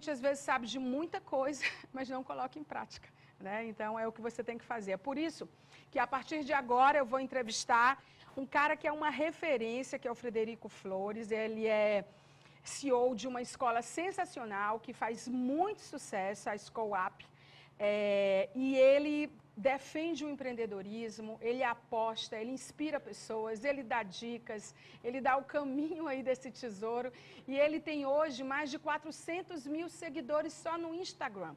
gente às vezes sabe de muita coisa, mas não coloca em prática, né? Então é o que você tem que fazer. É por isso que a partir de agora eu vou entrevistar um cara que é uma referência, que é o Frederico Flores. Ele é CEO de uma escola sensacional, que faz muito sucesso, a School Up. E ele defende o empreendedorismo, ele aposta, ele inspira pessoas, ele dá dicas, ele dá o caminho aí desse tesouro. E ele tem hoje mais de 400 mil seguidores só no Instagram.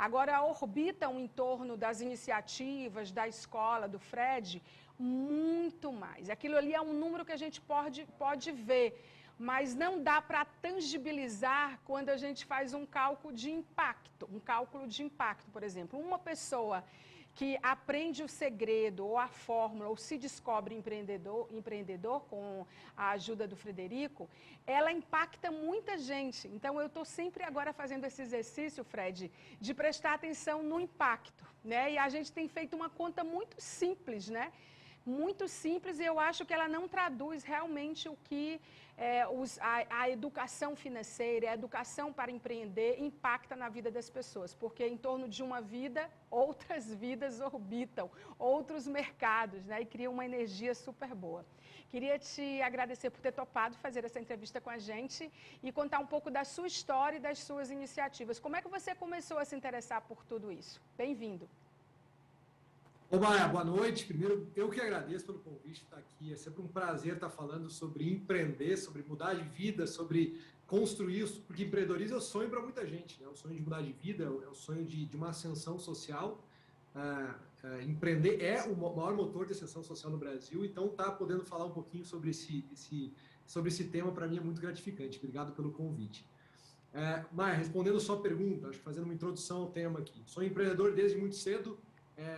Agora orbitam em torno das iniciativas, da escola, do Fred, muito mais. Aquilo ali é um número que a gente pode ver, mas não dá para tangibilizar quando a gente faz um cálculo de impacto, por exemplo. Uma pessoa que aprende o segredo ou a fórmula ou se descobre empreendedor com a ajuda do Frederico, ela impacta muita gente. Então eu estou sempre agora fazendo esse exercício, Fred, de prestar atenção no impacto, né? E a gente tem feito uma conta muito simples, né? Muito simples, e eu acho que ela não traduz realmente o que a educação financeira, a educação para empreender impacta na vida das pessoas, porque em torno de uma vida, outras vidas orbitam, outros mercados, né, e cria uma energia super boa. Queria te agradecer por ter topado fazer essa entrevista com a gente e contar um pouco da sua história e das suas iniciativas. Como é que você começou a se interessar por tudo isso? Bem-vindo. Ô, Maia, boa noite. Primeiro, eu que agradeço pelo convite de estar aqui. É sempre um prazer estar falando sobre empreender, sobre mudar de vida, sobre construir isso, porque empreendedorismo é o sonho para muita gente, né? É o sonho de mudar de vida, é o sonho de uma ascensão social. Empreender é o maior motor de ascensão social no Brasil, então estar podendo falar um pouquinho sobre esse tema, para mim, é muito gratificante. Obrigado pelo convite. Maia, respondendo a sua pergunta, acho que fazendo uma introdução ao tema aqui. Sou empreendedor desde muito cedo.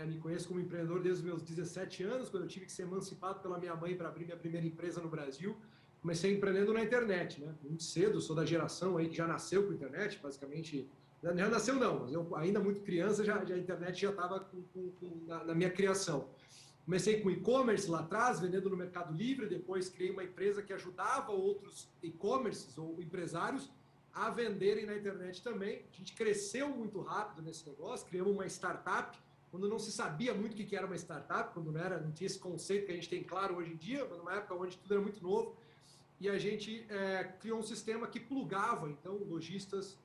Me conheço como empreendedor desde os meus 17 anos, quando eu tive que ser emancipado pela minha mãe para abrir minha primeira empresa no Brasil. Comecei empreendendo na internet, né? Muito cedo, sou da geração aí que já nasceu com a internet, basicamente. Já nasceu não, mas eu ainda muito criança, a internet já estava na minha criação. Comecei com e-commerce lá atrás, vendendo no Mercado Livre, depois criei uma empresa que ajudava outros e-commerces ou empresários a venderem na internet também. A gente cresceu muito rápido nesse negócio, criamos uma startup, quando não se sabia muito o que era uma startup, quando não tinha esse conceito que a gente tem claro hoje em dia, mas numa época onde tudo era muito novo, e a gente criou um sistema que plugava, então, lojistas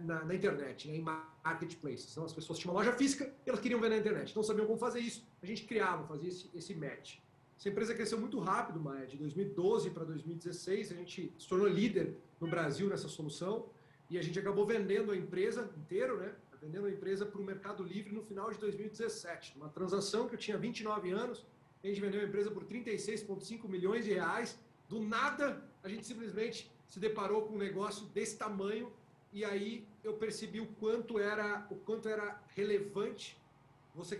na internet, né, em marketplaces. Então, as pessoas tinham uma loja física e elas queriam vender na internet, não sabiam como fazer isso, a gente criava, fazia esse match. Essa empresa cresceu muito rápido, Maia, de 2012 para 2016, a gente se tornou líder no Brasil nessa solução, e a gente acabou vendendo a empresa inteira, né? Vendendo a empresa para o Mercado Livre no final de 2017. Uma transação que eu tinha 29 anos, a gente vendeu a empresa por 36,5 milhões de reais. Do nada, a gente simplesmente se deparou com um negócio desse tamanho, e aí eu percebi o quanto era relevante você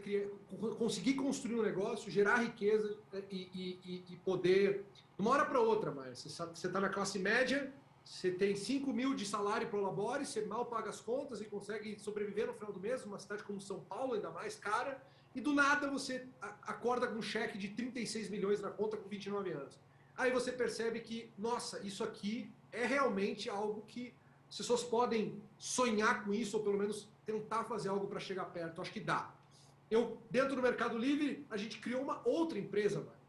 conseguir construir um negócio, gerar riqueza e poder, de uma hora para outra, mas você está na classe média, você tem 5 mil de salário pro labore, você mal paga as contas e consegue sobreviver no final do mês, numa cidade como São Paulo, ainda mais cara, e do nada você acorda com um cheque de 36 milhões na conta com 29 anos. Aí você percebe que, nossa, isso aqui é realmente algo que as pessoas podem sonhar com isso, ou pelo menos tentar fazer algo para chegar perto. Acho que dá. Dentro do Mercado Livre, a gente criou uma outra empresa, mano.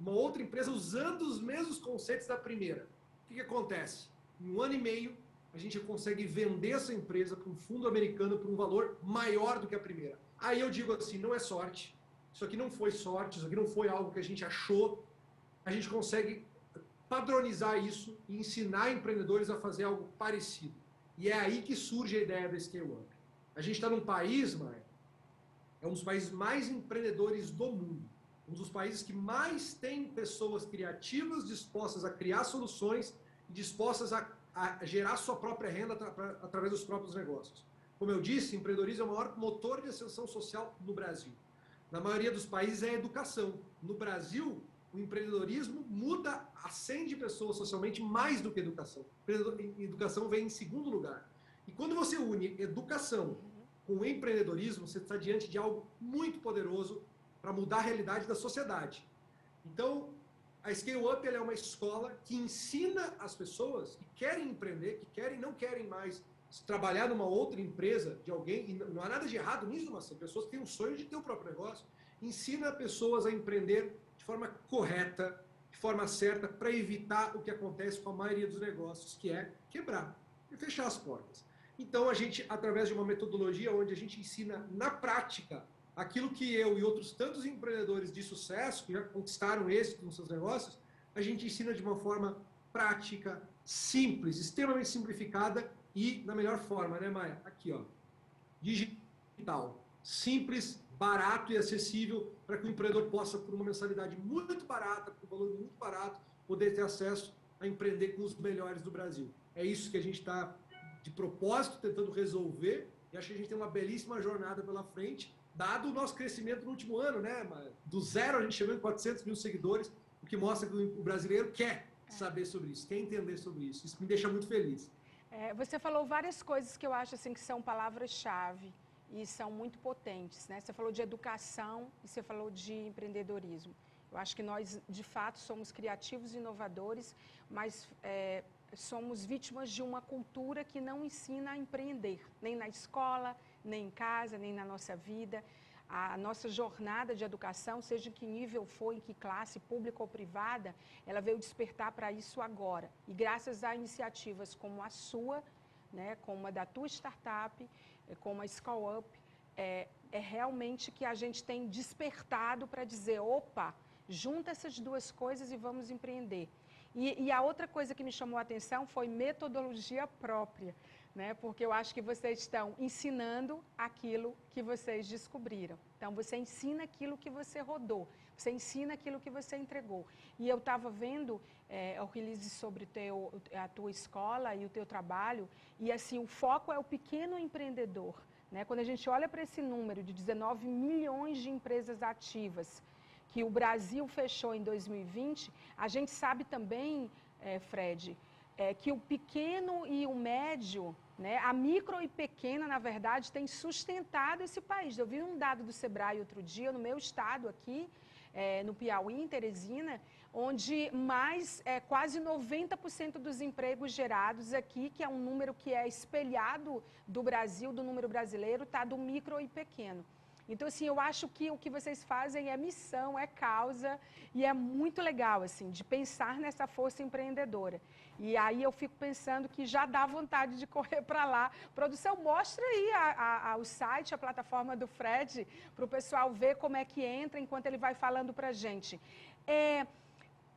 Uma outra empresa usando os mesmos conceitos da primeira. O que acontece? Em 1 ano e meio, a gente consegue vender essa empresa para um fundo americano por um valor maior do que a primeira. Aí eu digo assim, não é sorte. Isso aqui não foi sorte, isso aqui não foi algo que a gente achou. A gente consegue padronizar isso e ensinar empreendedores a fazer algo parecido. E é aí que surge a ideia da Scale Up. A gente está num país, Maia, é um dos países mais empreendedores do mundo. Um dos países que mais tem pessoas criativas dispostas a criar soluções e dispostas a gerar sua própria renda através dos próprios negócios. Como eu disse, empreendedorismo é o maior motor de ascensão social no Brasil. Na maioria dos países é a educação. No Brasil, o empreendedorismo acende pessoas socialmente mais do que educação. Educação vem em segundo lugar. E quando você une educação com empreendedorismo, você está diante de algo muito poderoso para mudar a realidade da sociedade. Então, a Scale Up é uma escola que ensina as pessoas que querem empreender, que não querem mais trabalhar numa outra empresa de alguém, e não há nada de errado nisso, mas são pessoas que têm um sonho de ter o próprio negócio. Ensina pessoas a empreender de forma correta, de forma certa, para evitar o que acontece com a maioria dos negócios, que é quebrar e fechar as portas. Então, a gente, através de uma metodologia onde a gente ensina na prática aquilo que eu e outros tantos empreendedores de sucesso, que já conquistaram êxito nos seus negócios, a gente ensina de uma forma prática, simples, extremamente simplificada e na melhor forma, né, Maia? Aqui, ó, digital, simples, barato e acessível para que o empreendedor possa, por uma mensalidade muito barata, por um valor muito barato, poder ter acesso a empreender com os melhores do Brasil. É isso que a gente está, de propósito, tentando resolver, e acho que a gente tem uma belíssima jornada pela frente, dado o nosso crescimento no último ano, né? Do zero a gente chegou em 400 mil seguidores, o que mostra que o brasileiro quer saber sobre isso, quer entender sobre isso. Isso me deixa muito feliz. Você falou várias coisas que eu acho assim, que são palavras-chave e são muito potentes, né? Você falou de educação e você falou de empreendedorismo. Eu acho que nós, de fato, somos criativos e inovadores, mas somos vítimas de uma cultura que não ensina a empreender, nem na escola, nem em casa, nem na nossa vida. A nossa jornada de educação, seja em que nível for, em que classe, pública ou privada, ela veio despertar para isso agora. E graças a iniciativas como a sua, né, como a da tua startup, como a Scale Up, é realmente que a gente tem despertado para dizer, opa, junta essas duas coisas e vamos empreender. E a outra coisa que me chamou a atenção foi metodologia própria, né? Porque eu acho que vocês estão ensinando aquilo que vocês descobriram. Então, você ensina aquilo que você rodou, você ensina aquilo que você entregou. E eu estava vendo o release sobre a tua escola e o teu trabalho, e assim, o foco é o pequeno empreendedor, né? Quando a gente olha para esse número de 19 milhões de empresas ativas, que o Brasil fechou em 2020, a gente sabe também, Fred, que o pequeno e o médio, né, a micro e pequena, na verdade, tem sustentado esse país. Eu vi um dado do Sebrae outro dia, no meu estado aqui, no Piauí, em Teresina, onde quase 90% dos empregos gerados aqui, que é um número que é espelhado do Brasil, do número brasileiro, está do micro e pequeno. Então, assim, eu acho que o que vocês fazem é missão, é causa, e é muito legal, assim, de pensar nessa força empreendedora. E aí eu fico pensando que já dá vontade de correr para lá. Produção, mostra aí o site, a plataforma do Fred, para o pessoal ver como é que entra, enquanto ele vai falando para a gente.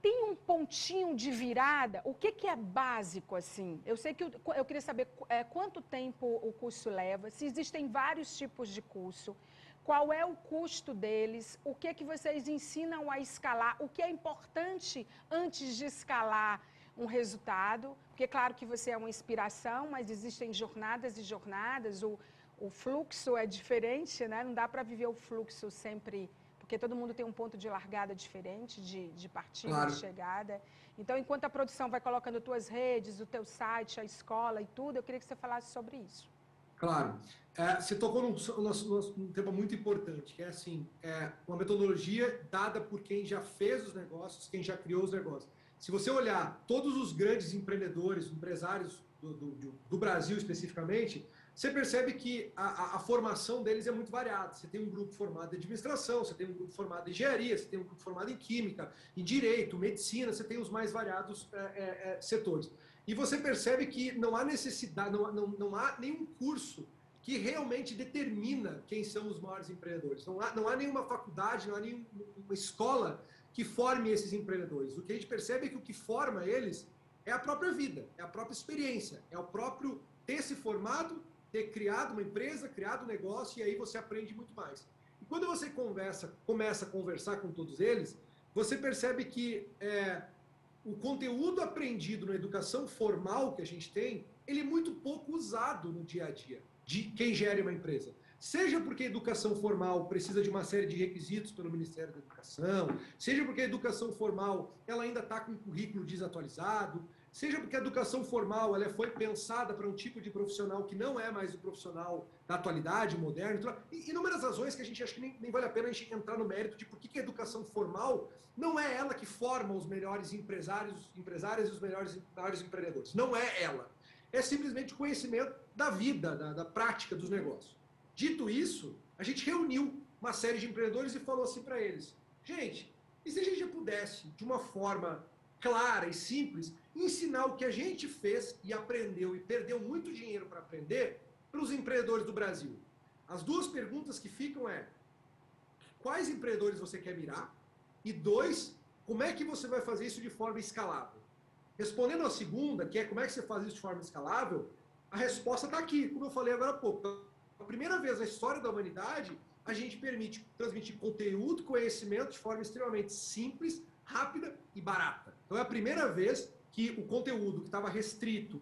Tem um pontinho de virada? O que é básico, assim? Eu sei que eu queria saber quanto tempo o curso leva, se existem vários tipos de curso, qual é o custo deles, o que vocês ensinam a escalar, o que é importante antes de escalar um resultado, porque claro que você é uma inspiração, mas existem jornadas e jornadas, o fluxo é diferente, né? Não dá para viver o fluxo sempre, porque todo mundo tem um ponto de largada diferente, de partida, claro, de chegada. Então, enquanto a produção vai colocando tuas redes, o teu site, a escola e tudo, eu queria que você falasse sobre isso. Claro. Você tocou num tema muito importante, que é assim, uma metodologia dada por quem já fez os negócios, quem já criou os negócios. Se você olhar todos os grandes empreendedores, empresários do Brasil especificamente, você percebe que a formação deles é muito variada. Você tem um grupo formado em administração, você tem um grupo formado em engenharia, você tem um grupo formado em química, em direito, medicina, você tem os mais variados setores. E você percebe que não há necessidade, não há nenhum curso que realmente determina quem são os maiores empreendedores. Não há nenhuma faculdade, não há nenhuma escola que forme esses empreendedores. O que a gente percebe é que o que forma eles é a própria vida, é a própria experiência, é o próprio ter se formado, ter criado uma empresa, criado um negócio, e aí você aprende muito mais. E quando você começa a conversar com todos eles, você percebe que o conteúdo aprendido na educação formal que a gente tem, ele é muito pouco usado no dia a dia de quem gere uma empresa. Seja porque a educação formal precisa de uma série de requisitos pelo Ministério da Educação, seja porque a educação formal ela ainda está com um currículo desatualizado, seja porque a educação formal ela foi pensada para um tipo de profissional que não é mais o profissional da atualidade, moderno, e inúmeras razões que a gente acha que nem vale a pena a gente entrar no mérito de por que a educação formal não é ela que forma os melhores empresários e os maiores empreendedores. Não é ela. É simplesmente conhecimento da vida, da prática dos negócios. Dito isso, a gente reuniu uma série de empreendedores e falou assim para eles: gente, e se a gente já pudesse, de uma forma clara e simples, ensinar o que a gente fez e aprendeu e perdeu muito dinheiro para aprender para os empreendedores do Brasil? As duas perguntas que ficam é: quais empreendedores você quer mirar? E dois, como é que você vai fazer isso de forma escalável? Respondendo a segunda, que é como é que você faz isso de forma escalável, a resposta está aqui, como eu falei agora há pouco. Pela primeira vez na história da humanidade, a gente permite transmitir conteúdo, conhecimento de forma extremamente simples, rápida e barata. Então é a primeira vez que o conteúdo que estava restrito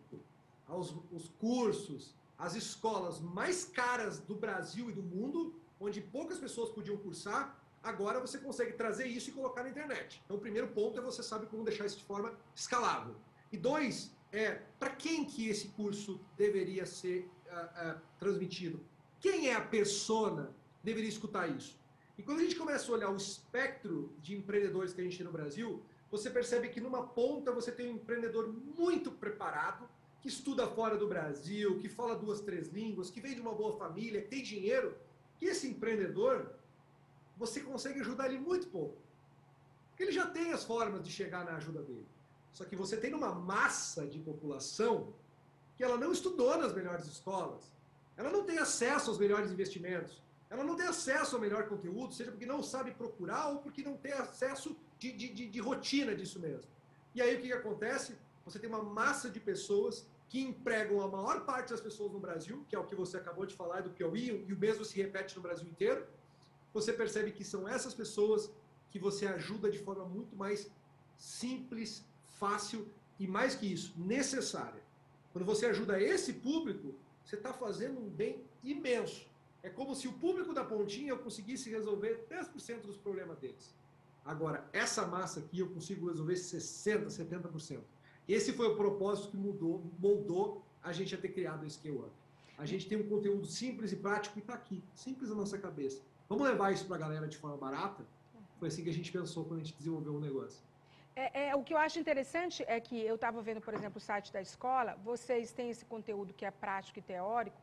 aos cursos, às escolas mais caras do Brasil e do mundo, onde poucas pessoas podiam cursar, agora você consegue trazer isso e colocar na internet. Então o primeiro ponto é você sabe como deixar isso de forma escalável. E dois, para quem que esse curso deveria ser transmitido? Quem é a persona que deveria escutar isso? E quando a gente começa a olhar o espectro de empreendedores que a gente tem no Brasil, você percebe que numa ponta você tem um empreendedor muito preparado, que estuda fora do Brasil, que fala 2, 3 línguas, que vem de uma boa família, que tem dinheiro. E esse empreendedor, você consegue ajudar ele muito pouco. Porque ele já tem as formas de chegar na ajuda dele. Só que você tem uma massa de população que ela não estudou nas melhores escolas, ela não tem acesso aos melhores investimentos, ela não tem acesso ao melhor conteúdo, seja porque não sabe procurar ou porque não tem acesso de rotina disso mesmo. E aí o que acontece? Você tem uma massa de pessoas que empregam a maior parte das pessoas no Brasil, que é o que você acabou de falar do Piauí, e o mesmo se repete no Brasil inteiro. Você percebe que são essas pessoas que você ajuda de forma muito mais simples, fácil e, mais que isso, necessária. Quando você ajuda esse público, você está fazendo um bem imenso. É como se o público da pontinha eu conseguisse resolver 10% dos problemas deles. Agora, essa massa aqui eu consigo resolver 60%, 70%. Esse foi o propósito que moldou a gente a ter criado o Scale Up. A gente tem um conteúdo simples e prático e está aqui, simples na nossa cabeça. Vamos levar isso para a galera de forma barata? Foi assim que a gente pensou quando a gente desenvolveu o negócio. O que eu acho interessante é que eu estava vendo, por exemplo, o site da escola, vocês têm esse conteúdo que é prático e teórico,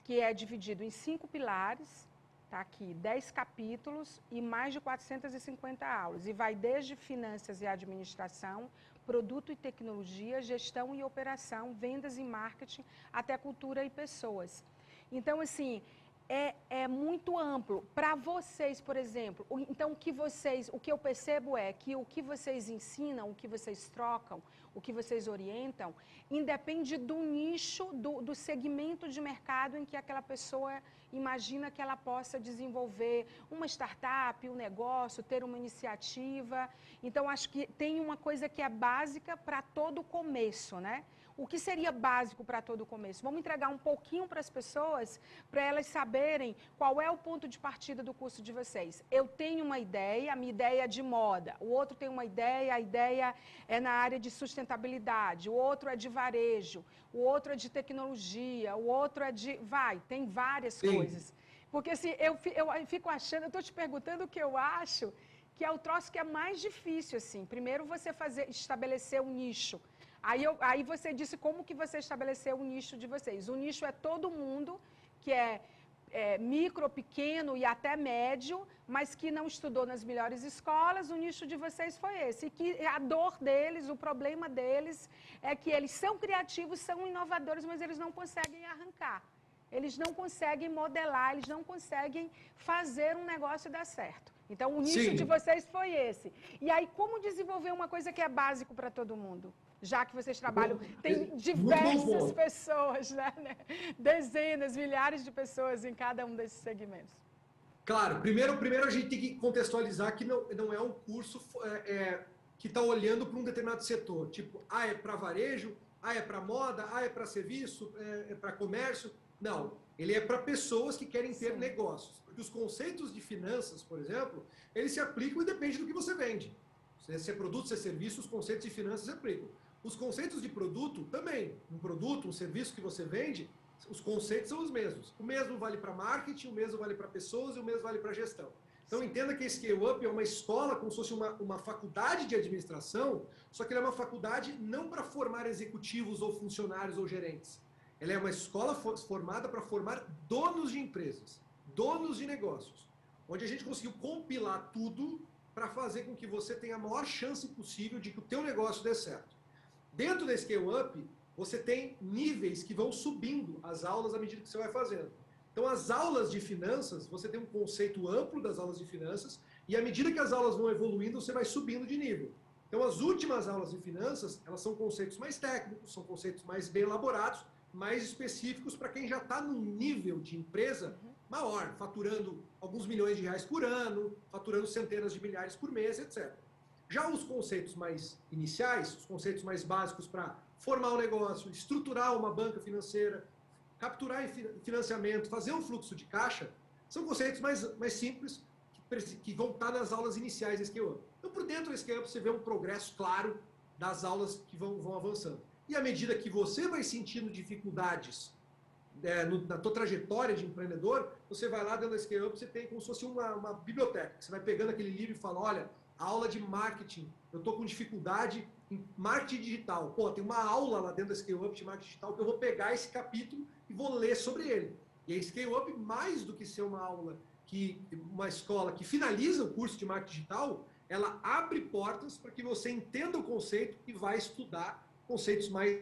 que é dividido em 5 pilares, tá aqui, 10 capítulos e mais de 450 aulas. E vai desde finanças e administração, produto e tecnologia, gestão e operação, vendas e marketing, até cultura e pessoas. Então, assim, é muito amplo. Para vocês, por exemplo, então o que eu percebo é que o que vocês ensinam, o que vocês trocam, o que vocês orientam, independe do nicho, do segmento de mercado em que aquela pessoa imagina que ela possa desenvolver uma startup, um negócio, ter uma iniciativa. Então, acho que tem uma coisa que é básica para todo começo, né? O que seria básico para todo o começo? Vamos entregar um pouquinho para as pessoas, para elas saberem qual é o ponto de partida do curso de vocês. Eu tenho uma ideia, a minha ideia é de moda. O outro tem uma ideia, a ideia é na área de sustentabilidade. O outro é de varejo. O outro é de tecnologia. O outro é de... tem várias coisas. Porque assim, eu fico achando, eu estou te perguntando o que eu acho, que é o troço que é mais difícil, assim. Primeiro você estabelecer um nicho. Aí você disse como que você estabeleceu o nicho de vocês. O nicho é todo mundo que é micro, pequeno e até médio, mas que não estudou nas melhores escolas. O nicho de vocês foi esse. E que a dor deles, o problema deles é que eles são criativos, são inovadores, mas eles não conseguem arrancar. Eles não conseguem modelar, eles não conseguem fazer um negócio dar certo. Então, o nicho de vocês foi esse. E aí, como desenvolver uma coisa que é básico para todo mundo? Já que vocês trabalham, tem diversas pessoas, né? Dezenas, milhares de pessoas em cada um desses segmentos. Claro, primeiro a gente tem que contextualizar que não é um curso que está olhando para um determinado setor. Tipo, é para varejo, é para moda, é para serviço, é para comércio. Não, ele é para pessoas que querem ter negócios. Porque os conceitos de finanças, por exemplo, eles se aplicam e depende do que você vende. Se é produto, se é serviço, os conceitos de finanças se aplicam. Os conceitos de produto também. Um produto, um serviço que você vende, os conceitos são os mesmos. O mesmo vale para marketing, o mesmo vale para pessoas e o mesmo vale para gestão. Então entenda que a Scale Up é uma escola como se fosse uma faculdade de administração, só que ela é uma faculdade não para formar executivos ou funcionários ou gerentes. Ela é uma escola formada para formar donos de empresas, donos de negócios, onde a gente conseguiu compilar tudo para fazer com que você tenha a maior chance possível de que o teu negócio dê certo. Dentro da Scale Up, você tem níveis que vão subindo as aulas à medida que você vai fazendo. Então, as aulas de finanças, você tem um conceito amplo das aulas de finanças, e à medida que as aulas vão evoluindo, você vai subindo de nível. Então, as últimas aulas de finanças, elas são conceitos mais técnicos, são conceitos mais bem elaborados, mais específicos para quem já está num nível de empresa maior, faturando alguns milhões de reais por ano, faturando centenas de milhares por mês, etc. Já os conceitos mais iniciais, os conceitos mais básicos para formar um negócio, estruturar uma banca financeira, capturar financiamento, fazer um fluxo de caixa, são conceitos mais simples que vão estar nas aulas iniciais da Scale Up. Então, por dentro da Scale Up, você vê um progresso claro das aulas que vão avançando. E à medida que você vai sentindo dificuldades na tua trajetória de empreendedor, você vai lá dentro da Scale Up, você tem como se fosse uma biblioteca. Você vai pegando aquele livro e fala, olha, aula de marketing, eu estou com dificuldade em marketing digital. Pô, tem uma aula lá dentro da Scale Up de marketing digital que eu vou pegar esse capítulo e vou ler sobre ele. E a Scale Up, mais do que ser uma aula, uma escola que finaliza o curso de marketing digital, ela abre portas para que você entenda o conceito e vai estudar conceitos mais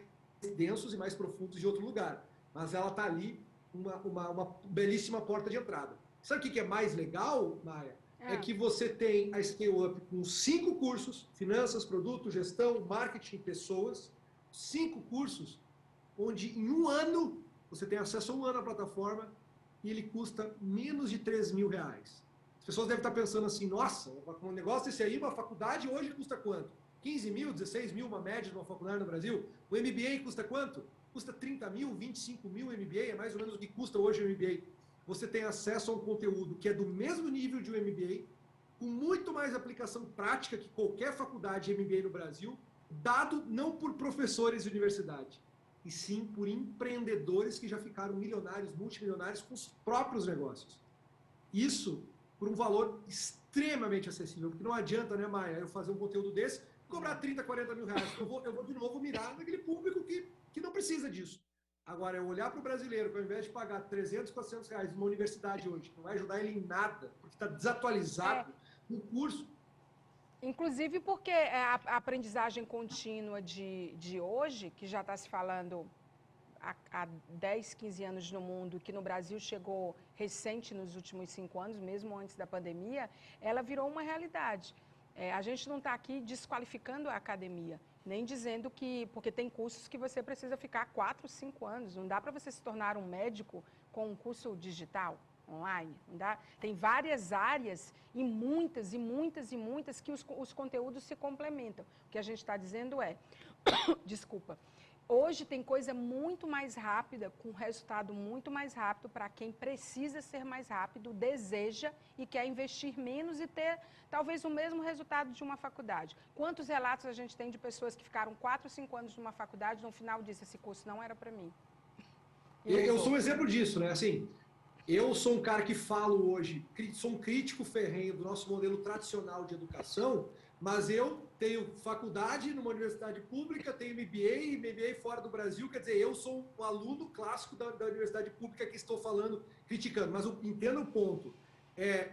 densos e mais profundos de outro lugar. Mas ela está ali, uma belíssima porta de entrada. Sabe o que é mais legal, Maia? É que você tem a Scale Up com 5 cursos, finanças, produto, gestão, marketing, pessoas, 5 cursos, onde em um ano, você tem acesso a um ano à plataforma e ele custa menos de 3 mil reais. As pessoas devem estar pensando assim, nossa, um negócio desse aí, uma faculdade hoje custa quanto? 15 mil, 16 mil, uma média de uma faculdade no Brasil? O MBA custa quanto? Custa 30 mil, 25 mil MBA, é mais ou menos o que custa hoje o MBA. Você tem acesso a um conteúdo que é do mesmo nível de um MBA, com muito mais aplicação prática que qualquer faculdade de MBA no Brasil, dado não por professores de universidade, e sim por empreendedores que já ficaram milionários, multimilionários com os próprios negócios. Isso por um valor extremamente acessível, porque não adianta, né, Maia, eu fazer um conteúdo desse, cobrar 30, 40 mil reais. Eu vou de novo mirar naquele público que não precisa disso. Agora, eu olhar para o brasileiro, que ao invés de pagar 300, 400 reais numa universidade hoje, que não vai ajudar ele em nada, porque está desatualizado no curso. Inclusive porque a aprendizagem contínua de hoje, que já está se falando há 10, 15 anos no mundo, que no Brasil chegou recente nos últimos 5 anos, mesmo antes da pandemia, ela virou uma realidade. A gente não está aqui desqualificando a academia, nem dizendo que, porque tem cursos que você precisa ficar 4, 5 anos, não dá para você se tornar um médico com um curso digital, online, não dá? Tem várias áreas e muitas que os conteúdos se complementam. O que a gente está dizendo desculpa, hoje tem coisa muito mais rápida, com resultado muito mais rápido para quem precisa ser mais rápido, deseja e quer investir menos e ter talvez o mesmo resultado de uma faculdade. Quantos relatos a gente tem de pessoas que ficaram 4, 5 anos numa faculdade e no final disse, esse curso não era para mim? Eu sou um exemplo disso, né? Assim, eu sou um cara que falo hoje, sou um crítico ferrenho do nosso modelo tradicional de educação, mas eu tenho faculdade numa universidade pública, tenho MBA fora do Brasil, quer dizer, eu sou um aluno clássico da universidade pública que estou falando, criticando, mas eu entendo o ponto.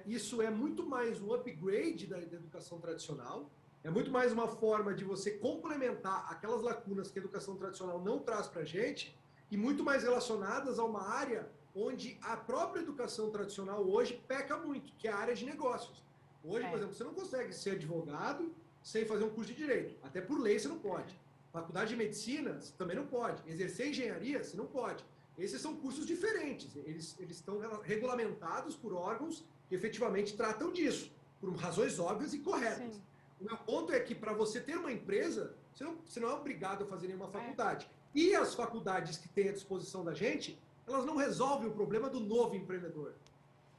Isso é muito mais um upgrade da educação tradicional, é muito mais uma forma de você complementar aquelas lacunas que a educação tradicional não traz para a gente, e muito mais relacionadas a uma área onde a própria educação tradicional hoje peca muito, que é a área de negócios. Hoje, por exemplo, você não consegue ser advogado sem fazer um curso de direito. Até por lei você não pode. Faculdade de medicina, você também não pode. Exercer engenharia, você não pode. Esses são cursos diferentes. Eles estão regulamentados por órgãos que efetivamente tratam disso, por razões óbvias e corretas. Sim. O meu ponto é que para você ter uma empresa, você não é obrigado a fazer nenhuma faculdade. E as faculdades que têm à disposição da gente, elas não resolvem o problema do novo empreendedor.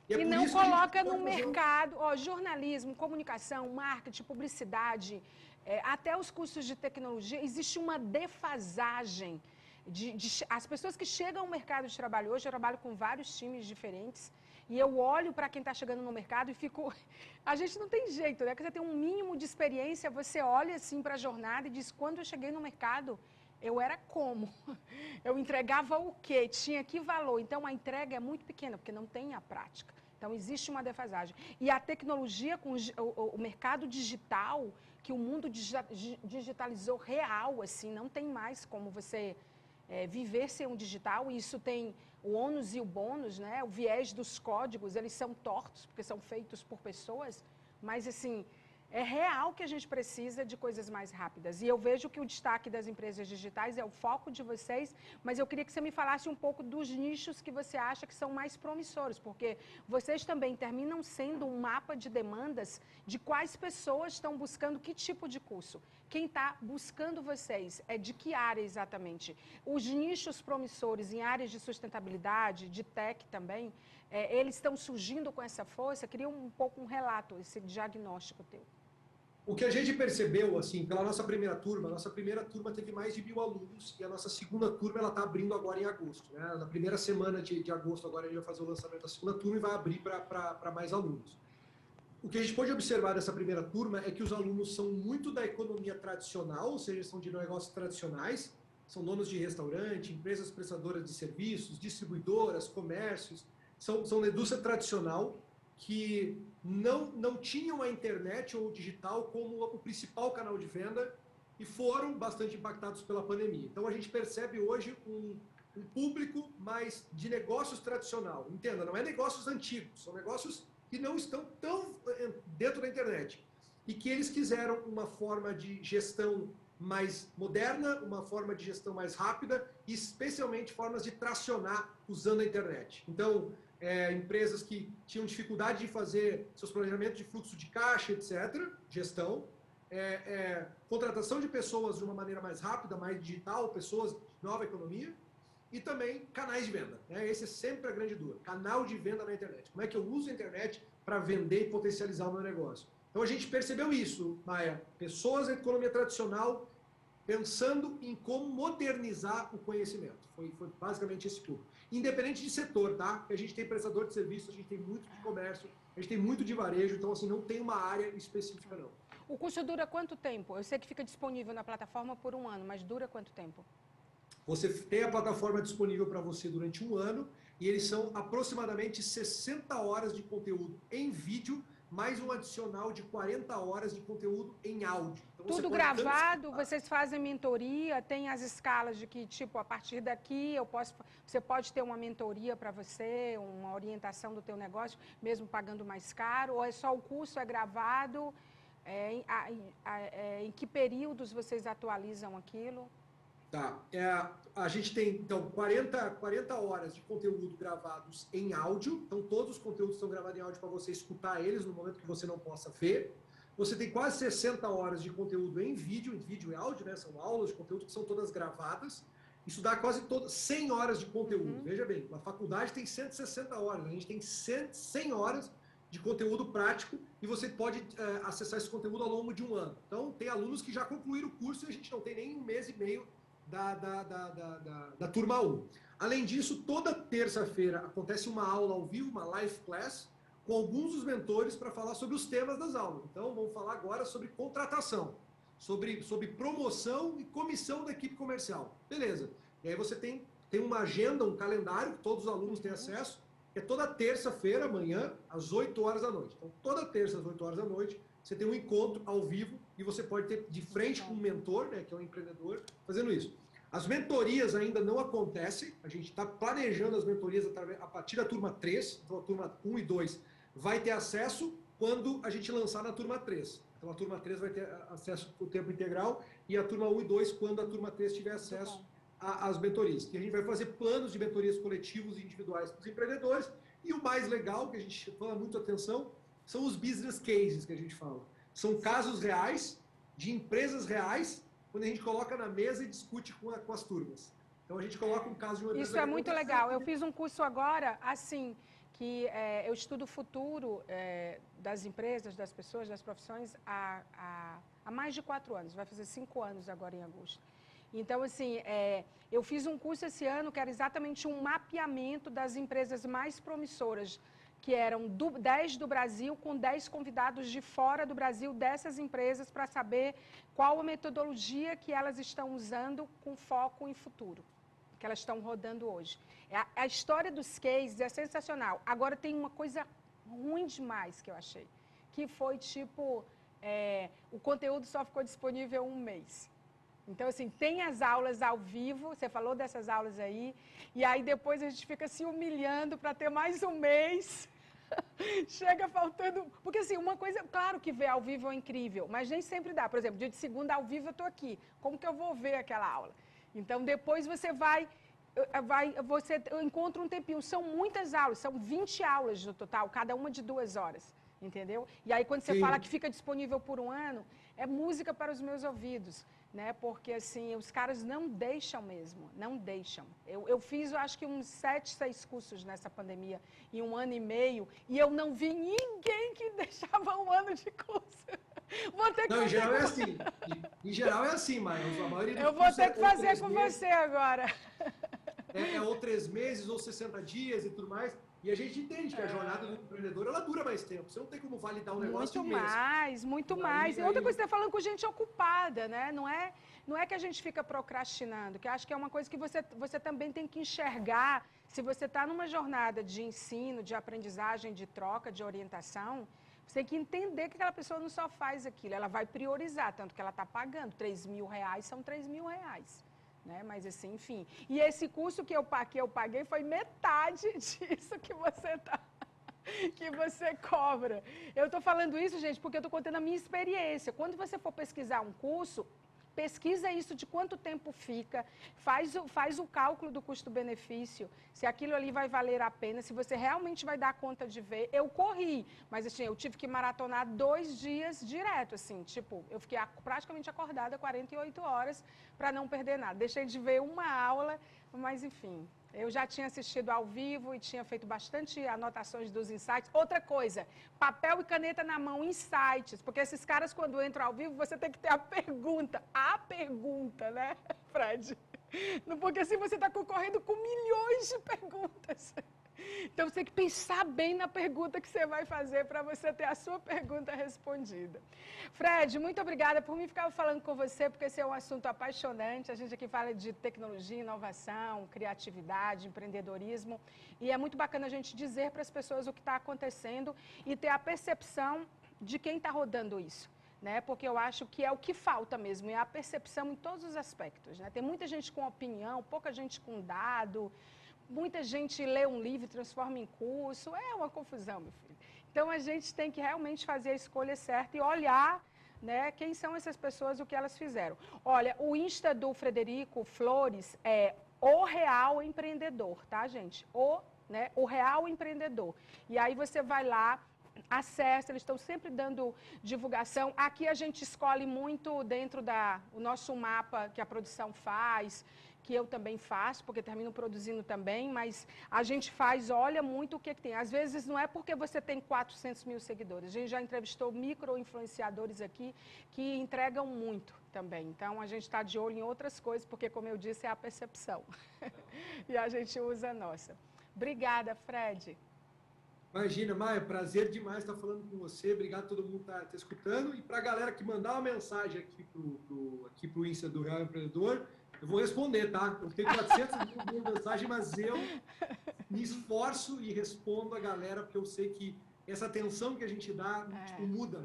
E não coloca no mercado, jornalismo, comunicação, marketing, publicidade, até os cursos de tecnologia, existe uma defasagem. As pessoas que chegam ao mercado de trabalho hoje, eu trabalho com vários times diferentes, e eu olho para quem está chegando no mercado e fico... A gente não tem jeito, né? Porque você tem um mínimo de experiência, você olha assim para a jornada e diz, quando eu cheguei no mercado, Eu era como? Eu entregava o quê? Tinha que valor? Então, a entrega é muito pequena, porque não tem a prática. Então, existe uma defasagem. E a tecnologia, com o mercado digital, que o mundo digitalizou real, assim, não tem mais como você viver sem um digital. E isso tem o ônus e o bônus, né? O viés dos códigos, eles são tortos, porque são feitos por pessoas, mas, assim, é real que a gente precisa de coisas mais rápidas. E eu vejo que o destaque das empresas digitais é o foco de vocês, mas eu queria que você me falasse um pouco dos nichos que você acha que são mais promissores, porque vocês também terminam sendo um mapa de demandas de quais pessoas estão buscando que tipo de curso. Quem está buscando vocês é de que área exatamente? Os nichos promissores em áreas de sustentabilidade, de tech também, eles estão surgindo com essa força? Queria um pouco um relato, esse diagnóstico teu. O que a gente percebeu, assim, pela nossa primeira turma, a nossa primeira turma teve mais de 1.000 alunos e a nossa segunda turma ela está abrindo agora em agosto. Né? Na primeira semana de agosto, agora a gente vai fazer o lançamento da segunda turma e vai abrir para mais alunos. O que a gente pode observar dessa primeira turma é que os alunos são muito da economia tradicional, ou seja, são de negócios tradicionais, são donos de restaurante, empresas prestadoras de serviços, distribuidoras, comércios, são da indústria tradicional que não tinham a internet ou o digital como o principal canal de venda e foram bastante impactados pela pandemia. Então a gente percebe hoje um público mais de negócios tradicional. Entenda, não é negócios antigos, são negócios que não estão tão dentro da internet. E que eles quiseram uma forma de gestão mais moderna, uma forma de gestão mais rápida e especialmente formas de tracionar usando a internet. Então, empresas que tinham dificuldade de fazer seus planejamentos de fluxo de caixa, etc., gestão, contratação de pessoas de uma maneira mais rápida, mais digital, pessoas de nova economia, e também canais de venda. Né? Esse é sempre a grande dúvida. Canal de venda na internet. Como é que eu uso a internet para vender e potencializar o meu negócio? Então a gente percebeu isso, Maia. Pessoas da economia tradicional pensando em como modernizar o conhecimento. Foi basicamente esse público. Independente de setor, tá? A gente tem prestador de serviço, a gente tem muito de comércio, a gente tem muito de varejo, então assim, não tem uma área específica não. O curso dura quanto tempo? Eu sei que fica disponível na plataforma por 1 ano, mas dura quanto tempo? Você tem a plataforma disponível para você durante 1 ano e eles são aproximadamente 60 horas de conteúdo em vídeo, mais um adicional de 40 horas de conteúdo em áudio. Então, tudo gravado, vocês fazem mentoria, tem as escalas de que, tipo, a partir daqui você pode ter uma mentoria para você, uma orientação do teu negócio, mesmo pagando mais caro, ou é só o curso é gravado? Em que períodos vocês atualizam aquilo? Tá. A gente tem, então, 40 horas de conteúdo gravados em áudio. Então, todos os conteúdos estão gravados em áudio para você escutar eles no momento que você não possa ver. Você tem quase 60 horas de conteúdo em vídeo e áudio, né? São aulas de conteúdo que são todas gravadas. Isso dá quase 100 horas de conteúdo. Veja bem, a faculdade tem 160 horas, a gente tem 100 horas de conteúdo prático e você pode acessar esse conteúdo ao longo de 1 ano. Então, tem alunos que já concluíram o curso e a gente não tem nem 1 mês e meio da turma 1. Além disso, toda terça-feira acontece uma aula ao vivo, uma live class, com alguns dos mentores para falar sobre os temas das aulas. Então, vamos falar agora sobre contratação, sobre promoção e comissão da equipe comercial. Beleza. E aí você tem uma agenda, um calendário, que todos os alunos têm acesso, que é toda terça-feira, amanhã, às 8 horas da noite. Então, toda terça, às 8 horas da noite, você tem um encontro ao vivo e você pode ter de frente com um mentor, né, que é um empreendedor, fazendo isso. As mentorias ainda não acontecem, a gente está planejando as mentorias a partir da turma 3, então a turma 1 e 2 vai ter acesso quando a gente lançar na turma 3. Então a turma 3 vai ter acesso ao tempo integral e a turma 1 e 2 quando a turma 3 tiver acesso às mentorias. E a gente vai fazer planos de mentorias coletivos e individuais para os empreendedores. E o mais legal, que a gente fala muito atenção, são os business cases que a gente fala. São casos reais, de empresas reais, quando a gente coloca na mesa e discute com as turmas. Então a gente coloca um caso de uma empresa. Isso é muito legal. Eu fiz um curso agora, assim, que eu estudo o futuro das empresas, das pessoas, das profissões há mais de 4 anos. Vai fazer 5 anos agora em agosto. Então, assim, eu fiz um curso esse ano que era exatamente um mapeamento das empresas mais promissoras. que eram 10 do Brasil, com 10 convidados de fora do Brasil, dessas empresas, para saber qual a metodologia que elas estão usando com foco em futuro, que elas estão rodando hoje. A história dos cases é sensacional. Agora tem uma coisa ruim demais que eu achei, que foi tipo, o conteúdo só ficou disponível 1 mês. Então, assim, tem as aulas ao vivo, você falou dessas aulas aí, e aí depois a gente fica se humilhando para ter mais 1 mês. Chega faltando... Porque, assim, uma coisa, claro que ver ao vivo é incrível, mas nem sempre dá. Por exemplo, dia de segunda ao vivo eu estou aqui. Como que eu vou ver aquela aula? Então, depois você você encontra um tempinho. São muitas aulas, são 20 aulas no total, cada uma de 2 horas. Entendeu? E aí, quando você fala que fica disponível por 1 ano, é música para os meus ouvidos, né? Porque, assim, os caras não deixam mesmo, não deixam. Eu fiz, eu acho que uns 7, 6 cursos nessa pandemia, em 1 ano e meio, e eu não vi ninguém que deixava 1 ano de curso. Vou ter que não, em geral é assim. Em geral é assim, Maia. A maioria dos eu vou ter que fazer com meses, você agora. Ou 3 meses, ou 60 dias e tudo mais. E a gente entende que a jornada do empreendedor, ela dura mais tempo. Você não tem como validar um negócio em mês. Muito mais. E outra coisa, você está falando com gente ocupada, né? Não é que a gente fica procrastinando, que acho que é uma coisa que você também tem que enxergar. Se você está numa jornada de ensino, de aprendizagem, de troca, de orientação, você tem que entender que aquela pessoa não só faz aquilo, ela vai priorizar, tanto que ela está pagando. R$3.000 são R$3.000. Né? Mas assim, enfim. E esse curso que eu paguei foi metade disso que você cobra. Eu estou falando isso, gente, porque eu estou contando a minha experiência. Quando você for pesquisar um curso, pesquisa isso de quanto tempo fica, faz o cálculo do custo-benefício, se aquilo ali vai valer a pena, se você realmente vai dar conta de ver. Eu corri, mas assim, eu tive que maratonar 2 dias direto, assim, tipo, eu fiquei praticamente acordada 48 horas para não perder nada. Deixei de ver uma aula, mas enfim... Eu já tinha assistido ao vivo e tinha feito bastante anotações dos insights. Outra coisa, papel e caneta na mão, insights, porque esses caras, quando entram ao vivo, você tem que ter a pergunta, né, Fred? Porque assim você está concorrendo com milhões de perguntas. Então, você tem que pensar bem na pergunta que você vai fazer para você ter a sua pergunta respondida. Fred, muito obrigada por mim ficar falando com você, porque esse é um assunto apaixonante. A gente aqui fala de tecnologia, inovação, criatividade, empreendedorismo. E é muito bacana a gente dizer para as pessoas o que está acontecendo e ter a percepção de quem está rodando isso. Né? Porque eu acho que é o que falta mesmo, é a percepção em todos os aspectos. Né? Tem muita gente com opinião, pouca gente com dado... Muita gente lê um livro e transforma em curso, é uma confusão, meu filho. Então, a gente tem que realmente fazer a escolha certa e olhar, né, quem são essas pessoas, o que elas fizeram. Olha, o Insta do Frederico Flores é O Real Empreendedor, tá, gente? O Real Empreendedor. E aí você vai lá, acessa, eles estão sempre dando divulgação. Aqui a gente escolhe muito dentro o nosso mapa que a produção faz, que eu também faço, porque termino produzindo também, mas a gente olha muito o que tem. Às vezes não é porque você tem 400 mil seguidores. A gente já entrevistou micro-influenciadores aqui que entregam muito também. Então, a gente está de olho em outras coisas, porque, como eu disse, é a percepção. E a gente usa a nossa. Obrigada, Fred. Imagina, Maia, prazer demais estar falando com você. Obrigado a todo mundo que está escutando. E para a galera que mandar uma mensagem aqui pro Insta do Real Empreendedor, eu vou responder, tá? Eu tenho 400 mil mensagens, mas eu me esforço e respondo a galera, porque eu sei que essa atenção que a gente dá tipo, muda,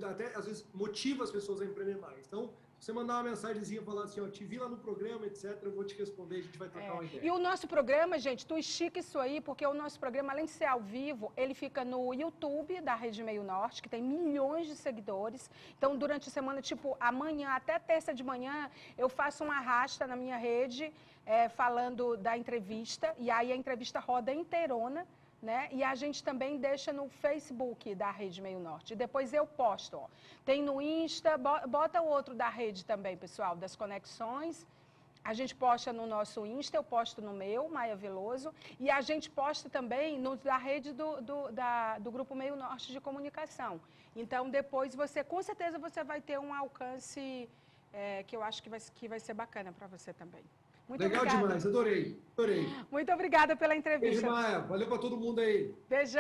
até às vezes motiva as pessoas a empreender mais. Então, se você mandar uma mensagenzinha falando assim, ó, te vi lá no programa, etc., eu vou te responder, a gente vai trocar uma ideia. E o nosso programa, gente, tu estica isso aí, porque o nosso programa, além de ser ao vivo, ele fica no YouTube da Rede Meio Norte, que tem milhões de seguidores. Então, durante a semana, tipo, amanhã, até terça de manhã, eu faço uma arrasta na minha rede, falando da entrevista, e aí a entrevista roda inteirona, né? E a gente também deixa no Facebook da Rede Meio Norte. E depois eu posto, ó. Tem no Insta, bota o outro da rede também, pessoal, das conexões. A gente posta no nosso Insta, eu posto no meu, Maia Veloso, e a gente posta também no da rede do Grupo Meio Norte de Comunicação. Então, depois com certeza você vai ter um alcance que eu acho que vai ser bacana para você também. Muito Legal obrigada. Demais, adorei. Muito obrigada pela entrevista. Beijo, Maia. Valeu para todo mundo aí. Beijo.